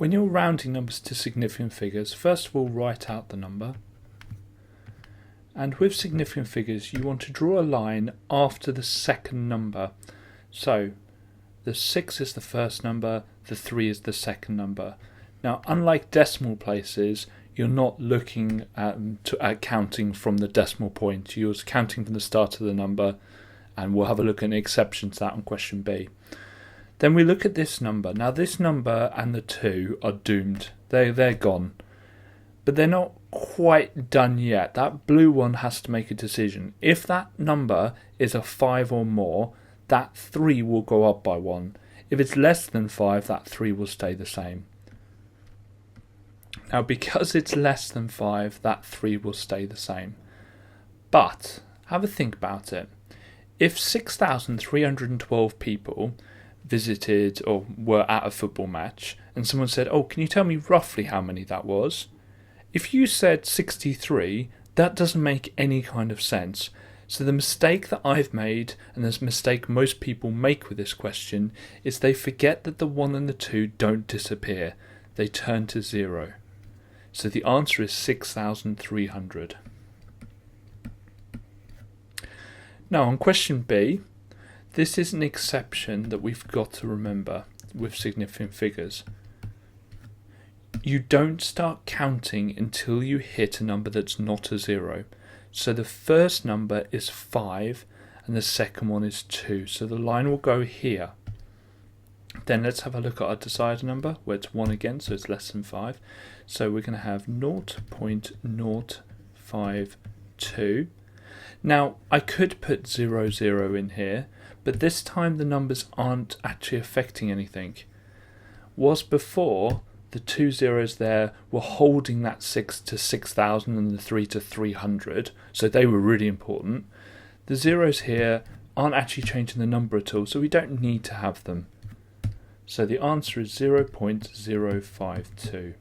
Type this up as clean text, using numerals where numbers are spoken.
When you're rounding numbers to significant figures, first of all write out the number. And with significant figures you want to draw a line after the second number. So the 6 is the first number, the 3 is the second number. Now unlike decimal places, you're not looking at counting from the decimal point, you're counting from the start of the number, and we'll have a look at an exception to that on question B. Then we look at this number. Now this number and the 2 are doomed. They're gone. But they're not quite done yet. That blue one has to make a decision. If that number is a 5 or more, that 3 will go up by 1. If it's less than 5, that 3 will stay the same. Now because it's less than 5, that 3 will stay the same. But have a think about it. If 6,312 people visited or were at a football match and someone said, oh, can you tell me roughly how many that was? If you said 63, that doesn't make any kind of sense. So the mistake that I've made, and the mistake most people make with this question, is they forget that the 1 and the 2 don't disappear. They turn to 0. So the answer is 6,300. Now on question B, this is an exception that we've got to remember with significant figures. You don't start counting until you hit a number that's not a 0. So the first number is 5 and the second one is 2. So the line will go here. Then let's have a look at our decider number where it's 1 again, so it's less than 5. So we're going to have 0.052. Now I could put 0, 0 in here, but this time the numbers aren't actually affecting anything. Was before, the 2 zeros there were holding that 6 to 6,000 and the 3 to 300, so they were really important. The zeros here aren't actually changing the number at all, so we don't need to have them. So the answer is 0.052.